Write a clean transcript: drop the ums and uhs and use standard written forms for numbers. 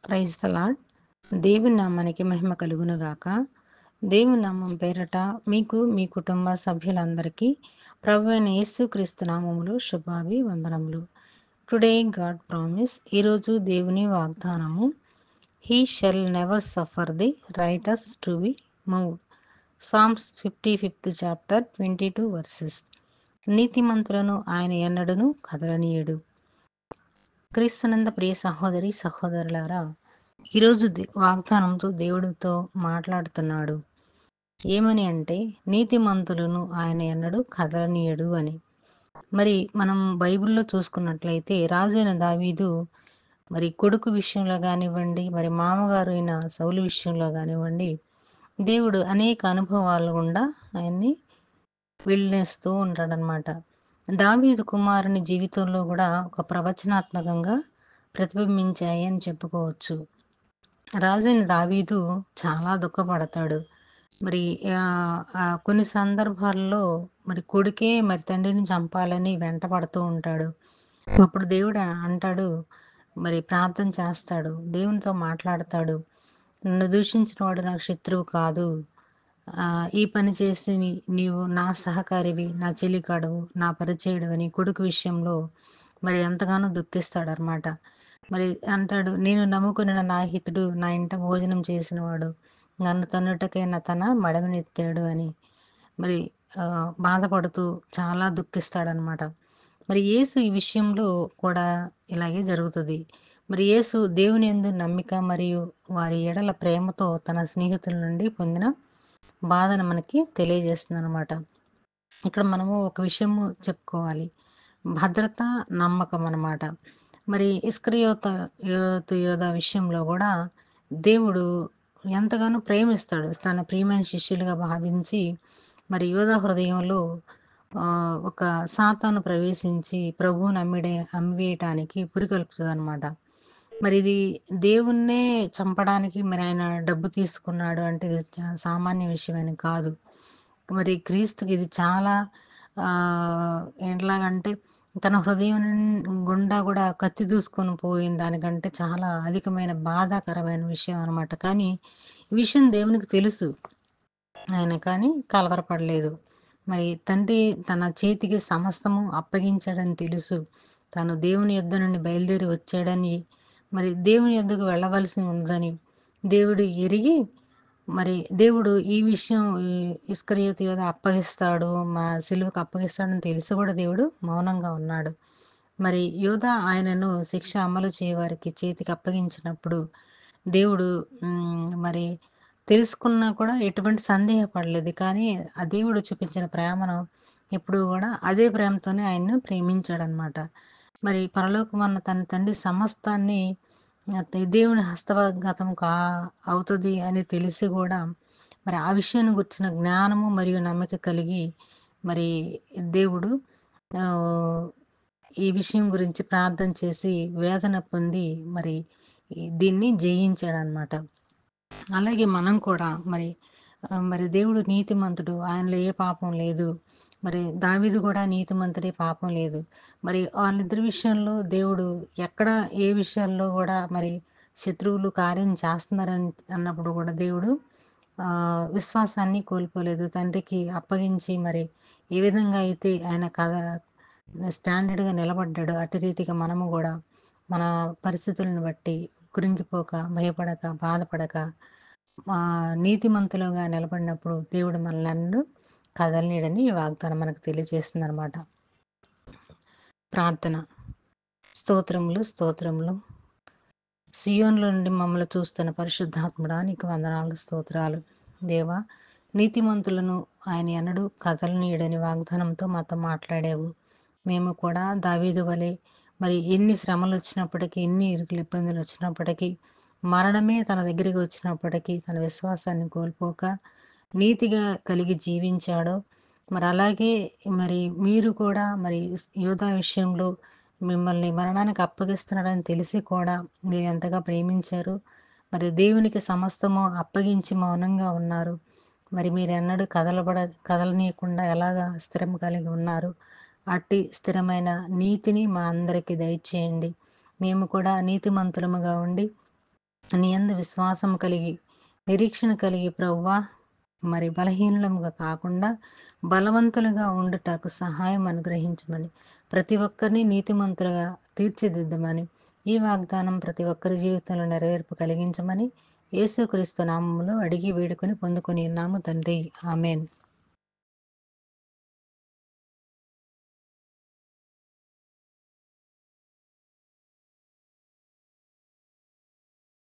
Praise the lord. దేవుని నామానికి మహిమ కలుగునుగాక. దేవుని నామం పేరట మీకు మీ కుటుంబ సభ్యులందరికీ ప్రభువైన యేసుక్రీస్తు నామములో శుభాభివందనములు. టుడే గాడ్ ప్రామిస్, ఈరోజు దేవుని వాగ్దానము, he shall never suffer the righteous to be move. Psalms 55th chapter 22 verses. నీతిమంతులను ఆయన ఎన్నడను కదలనీయడు. క్రీస్తునంద ప్రియ సహోదరి సహోదరులారా, ఈరోజు వాగ్దానంతో దేవుడితో మాట్లాడుతున్నాడు. ఏమని అంటే, నీతిమంతులను ఆయన ఎన్నడూ కదలనీయడు అని. మరి మనం బైబిల్లో చూసుకున్నట్లయితే రాజైన దావీదు మరి కొడుకు విషయంలో కానివ్వండి, మరి మామగారు అయిన సౌలు విషయంలో కానివ్వండి, దేవుడు అనేక అనుభవాల గుండా ఆయన్ని వెళ్ళేస్తూ ఉంటాడనమాట. దావీదు కుమారుని జీవితంలో కూడా ఒక ప్రవచనాత్మకంగా ప్రతిబింబించాయి అని చెప్పుకోవచ్చు. రాజైన దావీదు చాలా దుఃఖపడతాడు. మరి కొన్ని సందర్భాల్లో మరి కొడుకే మరి తండ్రిని చంపాలని వెంట పడుతూ ఉంటాడు. అప్పుడు దేవుడు అంటాడు, మరి ప్రార్థన చేస్తాడు, దేవునితో మాట్లాడతాడు. నన్ను దూషించిన వాడు నాకు శత్రువు కాదు, ఈ పని చేసి నీవు నా సహకారివి, నా చెలికాడవు, నా పరిచయుడు అని కొడుకు విషయంలో మరి ఎంతగానో దుఃఖిస్తాడనమాట. మరి అంటాడు, నేను నమ్ముకున్న నా హితుడు నా ఇంట భోజనం చేసినవాడు నన్ను తన్నుటకైనా తన మడమనెత్తాడు అని మరి బాధపడుతూ చాలా దుఃఖిస్తాడనమాట. మరి యేసు ఈ విషయంలో కూడా ఇలాగే జరుగుతుంది. మరి యేసు దేవుని యందు నమ్మిక మరియు వారి ఎడల ప్రేమతో తన స్నేహితుల నుండి పొందిన బాధను మనకి తెలియజేస్తుంది అనమాట. ఇక్కడ మనము ఒక విషయము చెప్పుకోవాలి, భద్రత, నమ్మకం అన్నమాట. మరి యోధ విషయంలో కూడా దేవుడు ఎంతగానో ప్రేమిస్తాడు. తన ప్రియమైన శిష్యులుగా భావించి మరి యోధ హృదయంలో ఒక సాతాను ప్రవేశించి ప్రభువుని అమ్మివేయటానికి పురికొల్పుతుంది అనమాట. మరి ఇది దేవుణ్ణే చంపడానికి మరి ఆయన డబ్బు తీసుకున్నాడు అంటే ఇది సామాన్య విషయమని కాదు. మరి క్రీస్తుకి ఇది చాలా ఎట్లాగంటే తన హృదయం గుండా కూడా కత్తి దూసుకొని పోయిన దానికంటే చాలా అధికమైన బాధాకరమైన విషయం అనమాట. కానీ ఈ విషయం దేవునికి తెలుసు, ఆయన కానీ కలవరపడలేదు. మరి తండ్రి తన చేతికి సమస్తము అప్పగించాడని తెలుసు. తాను దేవుని యొద్ద నుండి బయలుదేరి వచ్చాడని, మరి దేవుని యొద్దకు వెళ్ళవలసి ఉందని దేవుడు ఎరిగి, మరి దేవుడు ఈ విషయం ఇస్కరియోతు యోధ అప్పగిస్తాడు, మా సిలువకు అప్పగిస్తాడని తెలిసి కూడా దేవుడు మౌనంగా ఉన్నాడు. మరి యోధ ఆయనను శిక్ష అమలు చేయవారికి చేతికి అప్పగించినప్పుడు దేవుడు మరి తెలుసుకున్నా కూడా ఎటువంటి సందేహపడలేదు. కానీ ఆ దేవుడు చూపించిన ప్రేమను ఎప్పుడు కూడా అదే ప్రేమతోనే ఆయన్ను ప్రేమించాడనమాట. మరి పరలోకమన్న తన తండ్రి సమస్తాన్ని దేవుని హస్తగతం అవుతుంది అని తెలిసి కూడా మరి ఆ విషయాన్ని గుర్చిన జ్ఞానము మరియు నమ్మక కలిగి మరి దేవుడు ఈ విషయం గురించి ప్రార్థన చేసి వేదన పొంది మరి దీన్ని జయించాడనమాట. అలాగే మనం కూడా మరి దేవుడు నీతిమంతుడు, ఆయనలో ఏ పాపం లేదు. మరి దావీదు కూడా నీతిమంతుడే, పాపం లేదు. మరి వాళ్ళిద్దరి విషయంలో దేవుడు ఎక్కడ ఏ విషయాల్లో కూడా మరి శత్రువులు కార్యం చేస్తున్నారని అన్నప్పుడు కూడా దేవుడు విశ్వాసాన్ని కోల్పోలేదు. తండ్రికి అప్పగించి మరి ఏ విధంగా అయితే ఆయన కథ స్టాండర్డ్గా నిలబడ్డాడు, అటు రీతిగా మనము కూడా మన పరిస్థితులను బట్టి కృంగిపోక, భయపడక, బాధపడక నీతిమంతులుగా నిలబడినప్పుడు దేవుడు మనల్ని కదలనీడని ఈ వాగ్దానం మనకు తెలియజేస్తుంది అనమాట. ప్రార్థన. స్తోత్రములు స్తోత్రములు, సియోన్లో నుండి మమ్మల్ని చూస్తున్న పరిశుద్ధాత్ముడా నీకు వందనాలు, స్తోత్రాలు. దేవా, నీతిమంతులను ఆయన ఎన్నడూ కదలనీయడని వాగ్దానంతో మాతో మాట్లాడావు. మేము కూడా దావీదు వలె మరి ఎన్ని శ్రమలు వచ్చినప్పటికీ, ఎన్ని ఇరుకులు ఇబ్బందులు వచ్చినప్పటికీ, మరణమే తన దగ్గరికి వచ్చినప్పటికీ తన విశ్వాసాన్ని కోల్పోక నీతిగా కలిగి జీవించాడో, మరి అలాగే మరి మీరు కూడా మరి యోధా విషయంలో మిమ్మల్ని మరణానికి అప్పగిస్తున్నాడని తెలిసి కూడా మీరు ఎంతగా ప్రేమించారు. మరి దేవునికి సమస్తము అప్పగించి మౌనంగా ఉన్నారు. మరి మీరు ఎన్నడూ కదలనీయకుండా ఎలాగా స్థిరం కలిగి ఉన్నారు. అట్టి స్థిరమైన నీతిని మా అందరికీ దయచేయండి. మేము కూడా నీతిమంతులముగా ఉండి నీ యందు విశ్వాసం కలిగి నిరీక్షణ కలిగి ప్రభువా మరి బలహీనముగా కాకుండా బలవంతులుగా ఉండుటకు సహాయం అనుగ్రహించమని, ప్రతి ఒక్కరిని నీతిమంతులుగా తీర్చిదిద్దమని, ఈ వాగ్దానం ప్రతి ఒక్కరి జీవితంలో నెరవేర్పు కలిగించమని యేసుక్రీస్తు నామములో అడిగి వేడుకొని పొందుకొని ఉన్నాము తండ్రి. ఆమెన్.